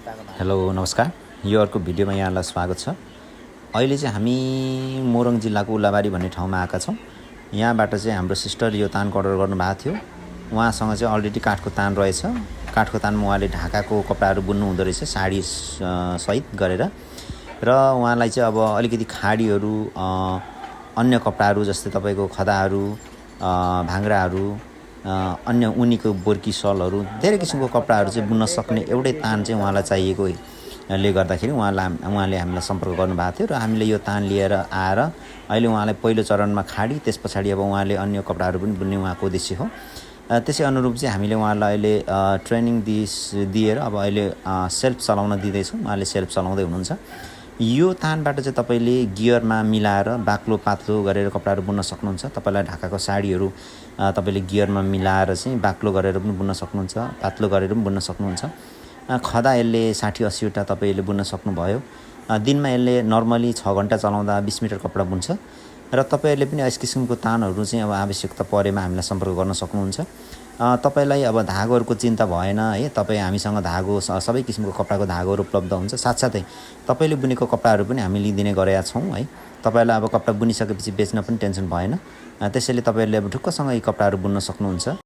Hello नमस्कार। यो अर्को भिडियोमा यहाँलाई स्वागत छ। अहिले चाहिँ हामी मोरङ जिल्लाको उलाबारी भन्ने ठाउँमा आएका छौँ। यहाँबाट चाहिँ हाम्रो सिस्टर यो तानको अर्डर गर्नुभएको थियो। उहाँसँग चाहिँ अलरेडी काठको तान रहेछ। काठको तानमा उहाँले ढाकाको कपडाहरू बुन्नु हुँदो रहेछ, साडी सहित गरेर। र उहाँलाई चाहिँ अब अलिकति खाडीहरू, अन्य कपडाहरू जस्तै तपाईँको खदाहरू, भाङ्राहरू, अन्य उनीको बोर्की सलहरू, धेरै किसिमको कपडाहरू चाहिँ बुन्न सक्ने एउटै तान चाहिँ उहाँलाई चाहिएकोले गर्दाखेरि उहाँले हामीलाई सम्पर्क गर्नुभएको थियो। र हामीले यो तान लिएर आएर अहिले उहाँलाई पहिलो चरणमा खाडी, त्यस पछाडि अब उहाँले अन्य कपडाहरू पनि बुन्ने उहाँको उद्देश्य हो। त्यसै अनुरूप चाहिँ हामीले उहाँलाई अहिले ट्रेनिङ दिएर अब अहिले सेल्फ चलाउन दिँदैछौँ। उहाँले सेल्फ चलाउँदै हुनुहुन्छ। यो तानबाट चाहिँ तपाईँले गियरमा मिलाएर बाक्लो पातलो गरेर कपडाहरू बुन्न सक्नुहुन्छ। तपाईँलाई ढाकाको साडीहरू तपाईँले गियरमा मिलाएर चाहिँ बाक्लो गरेर पनि बुन्न सक्नुहुन्छ, पातलो गरेर पनि बुन्न सक्नुहुन्छ। खदा यसले 60-80वटा तपाईँले बुन्न सक्नुभयो। दिनमा यसले नर्मली 6 घन्टा चलाउँदा 20 मिटर कपडा बुन्छ। र तपाईँहरूले पनि यस किसिमको तानहरू चाहिँ अब आवश्यकता परेमा हामीलाई सम्पर्क गर्न सक्नुहुन्छ। तपाईँलाई अब धागोहरूको चिन्ता भएन है। तपाईँ हामीसँग धागो सबै किसिमको कपडाको धागोहरू उपलब्ध हुन्छ। साथसाथै तपाईँले बुनेको कपडाहरू पनि हामी लिदिने गरेका छौँ है। तपाईँलाई अब कपडा बुनिसकेपछि बेच्न पनि टेन्सन भएन। त्यसैले तपाईँहरूले अब ढुक्कसँग यी कपडाहरू बुन्न सक्नुहुन्छ।